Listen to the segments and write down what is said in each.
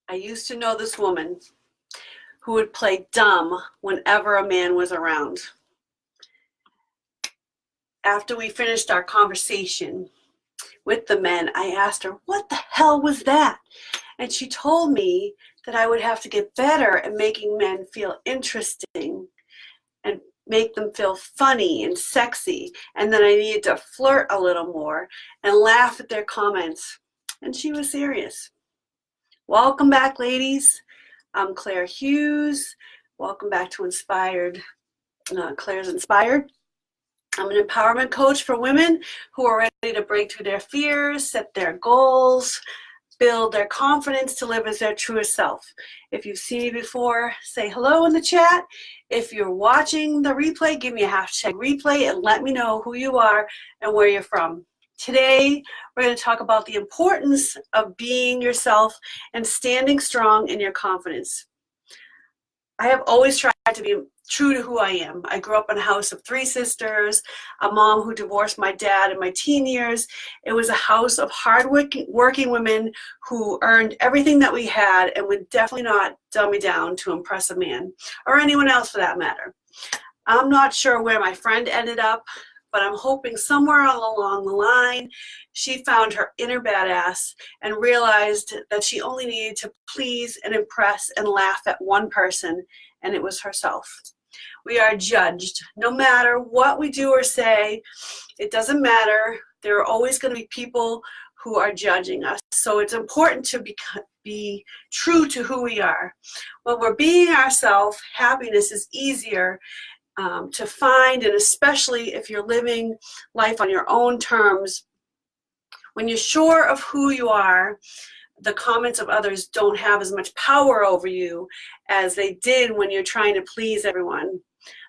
I used to know this woman who would play dumb whenever a man was around. After we finished our conversation with the men, I asked her, what the hell was that? And she told me that I would have to get better at making men feel interesting and make them feel funny and sexy, and then I needed to flirt a little more and laugh at their comments. And she was serious. Welcome back, ladies. I'm Claire Hughes. Welcome back to Claire's Inspired. I'm an empowerment coach for women who are ready to break through their fears, set their goals, build their confidence to live as their truest self. If you've seen me before, say hello in the chat. If you're watching the replay, give me a #replay and let me know who you are and where you're from. Today, we're going to talk about the importance of being yourself and standing strong in your confidence. I have always tried to be true to who I am. I grew up in a house of 3 sisters, a mom who divorced my dad in my teen years. It was a house of hard-working women who earned everything that we had and would definitely not dumb me down to impress a man, or anyone else for that matter. I'm not sure where my friend ended up, but I'm hoping somewhere along the line she found her inner badass and realized that she only needed to please and impress and laugh at one person, and it was herself. We are judged. No matter what we do or say, it doesn't matter. There are always going to be people who are judging us. So it's important to be true to who we are. When we're being ourselves, happiness is easier to find, and especially if you're living life on your own terms. When you're sure of who you are, the comments of others don't have as much power over you as they did when you're trying to please everyone.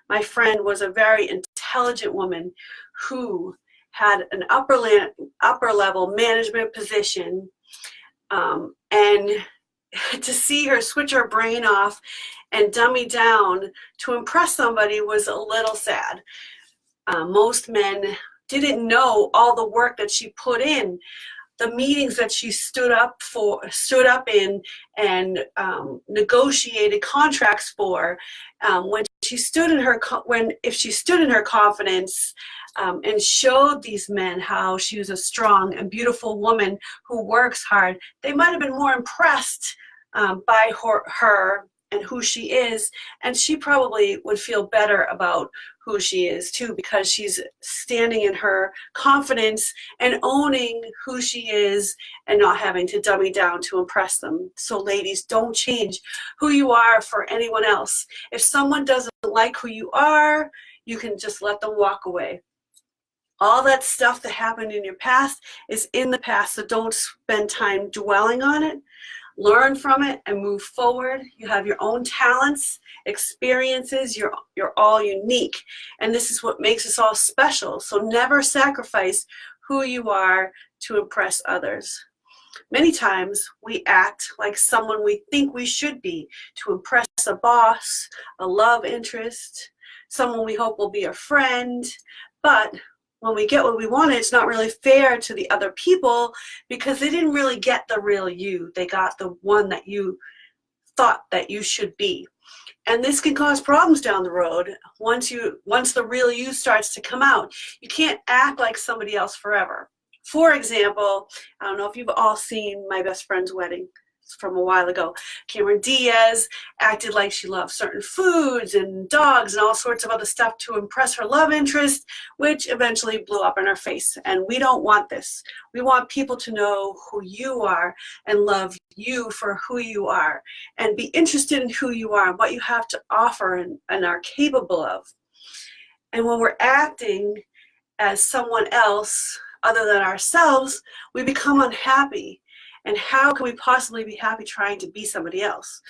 My friend was a very intelligent woman who had an upper level management position, and to see her switch her brain off and dummy down to impress somebody was a little sad. Most men didn't know all the work that she put in, the meetings that she stood up in and negotiated contracts for. If she stood in her confidence and showed these men how she was a strong and beautiful woman who works hard, they might have been more impressed by her and who she is, and she probably would feel better about who she is too, because she's standing in her confidence and owning who she is and not having to dummy down to impress them. So ladies, don't change who you are for anyone else. If someone doesn't like who you are, you can just let them walk away. All that stuff that happened in your past is in the past, so don't spend time dwelling on it. Learn from it and move forward. You have your own talents, experiences, you're all unique. And this is what makes us all special. So never sacrifice who you are to impress others. Many times we act like someone we think we should be to impress a boss, a love interest, someone we hope will be a friend, but when we get what we wanted, it's not really fair to the other people because they didn't really get the real you. They got the one that you thought that you should be. And this can cause problems down the road once the real you starts to come out. You can't act like somebody else forever. For example, I don't know if you've all seen My Best Friend's Wedding. From a while ago. Cameron Diaz acted like she loved certain foods and dogs and all sorts of other stuff to impress her love interest, which eventually blew up in her face. And we don't want this. We want people to know who you are and love you for who you are and be interested in who you are and what you have to offer and are capable of. And when we're acting as someone else other than ourselves, we become unhappy. And how can we possibly be happy trying to be somebody else?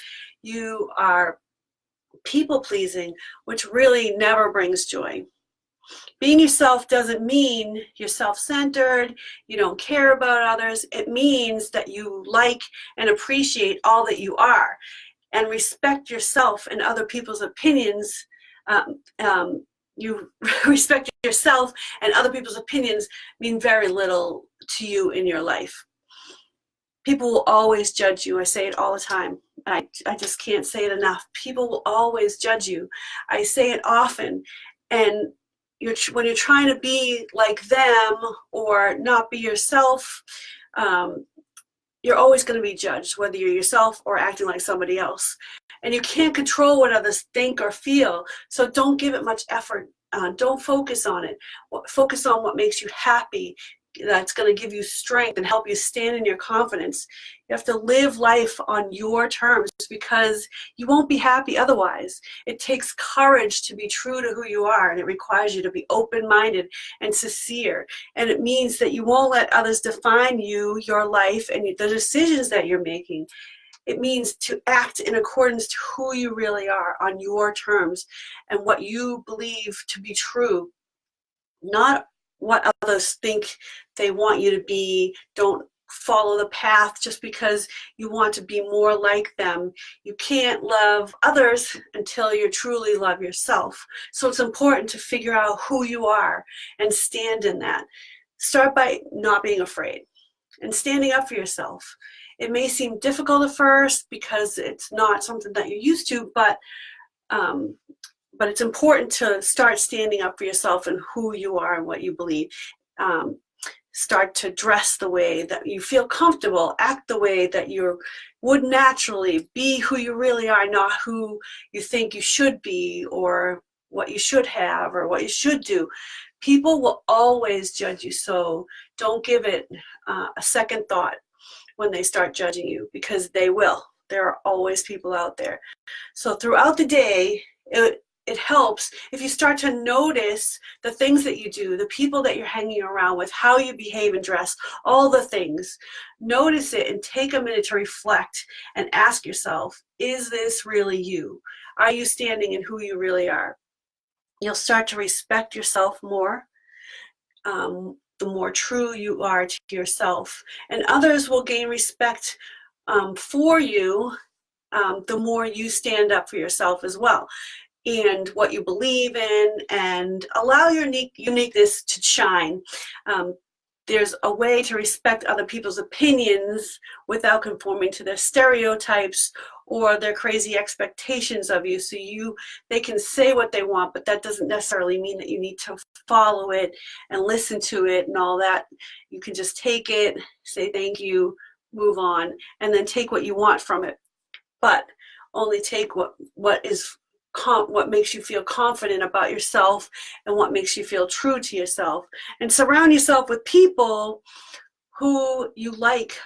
You are people-pleasing, which really never brings joy. Being yourself doesn't mean you're self-centered, you don't care about others. It means that you like and appreciate all that you are and respect yourself and other people's opinions. You respect yourself and other people's opinions mean very little to you in your life. People will always judge you. I say it all the time. I just can't say it enough. People will always judge you. I say it often. And when you're trying to be like them or not be yourself, you're always going to be judged, whether you're yourself or acting like somebody else. And you can't control what others think or feel. So don't give it much effort. Don't focus on it. Focus on what makes you happy. That's going to give you strength and help you stand in your confidence. You have to live life on your terms because you won't be happy otherwise. It takes courage to be true to who you are, and it requires you to be open-minded and sincere. And it means that you won't let others define you, your life, and the decisions that you're making. It means to act in accordance to who you really are on your terms and what you believe to be true, not what others think they want you to be. Don't follow the path just because you want to be more like them. You can't love others until you truly love yourself. So it's important to figure out who you are and stand in that. Start by not being afraid and standing up for yourself. It may seem difficult at first because it's not something that you're used to, but it's important to start standing up for yourself and who you are and what you believe. Start to dress the way that you feel comfortable, act the way that you would naturally, be who you really are, not who you think you should be or what you should have or what you should do. People will always judge you, so don't give it a second thought when they start judging you, because they will. There are always people out there. So throughout the day, it helps if you start to notice the things that you do, the people that you're hanging around with, how you behave and dress, all the things. Notice it and take a minute to reflect and ask yourself, is this really you? Are you standing in who you really are? You'll start to respect yourself more. The more true you are to yourself, and others will gain respect for you, the more you stand up for yourself as well and what you believe in, and allow your uniqueness to shine. There's a way to respect other people's opinions without conforming to their stereotypes or their crazy expectations of you. So they can say what they want, but that doesn't necessarily mean that you need to follow it and listen to it and all that. You can just take it, say thank you, move on, and then take what you want from it. But only take what makes you feel confident about yourself and what makes you feel true to yourself. And surround yourself with people who like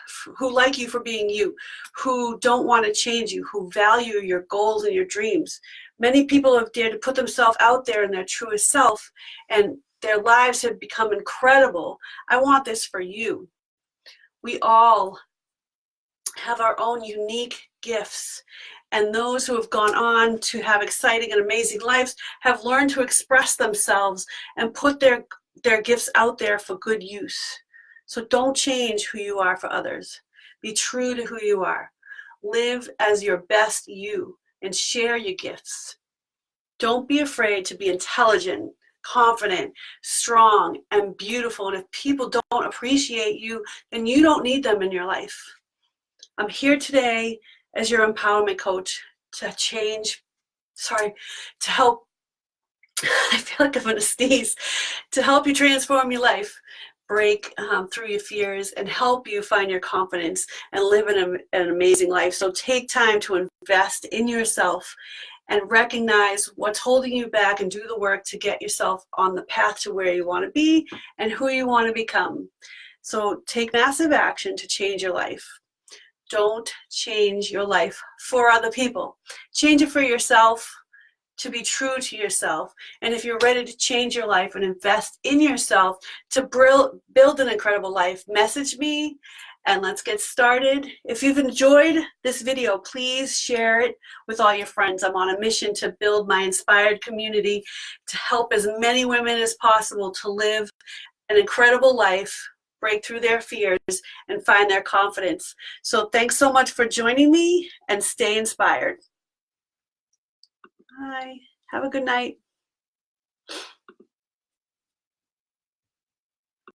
you for being you, who don't want to change you, who value your goals and your dreams. Many people have dared to put themselves out there in their truest self, and their lives have become incredible. I want this for you. We all have our own unique gifts, and those who have gone on to have exciting and amazing lives have learned to express themselves and put their gifts out there for good use. So don't change who you are for others. Be true to who you are. Live as your best you and share your gifts. Don't be afraid to be intelligent, confident, strong, and beautiful. And if people don't appreciate you, then you don't need them in your life. I'm here today as your empowerment coach to help, I feel like I'm going to sneeze, to help you transform your life, break through your fears, and help you find your confidence and live an amazing life. So take time to invest in yourself and recognize what's holding you back and do the work to get yourself on the path to where you want to be and who you want to become. So take massive action to change your life. Don't change your life for other people. Change it for yourself, to be true to yourself. And if you're ready to change your life and invest in yourself to build an incredible life, message me and let's get started. If you've enjoyed this video, please share it with all your friends. I'm on a mission to build my inspired community to help as many women as possible to live an incredible life, break through their fears, and find their confidence. So thanks so much for joining me, and stay inspired. Bye. Have a good night.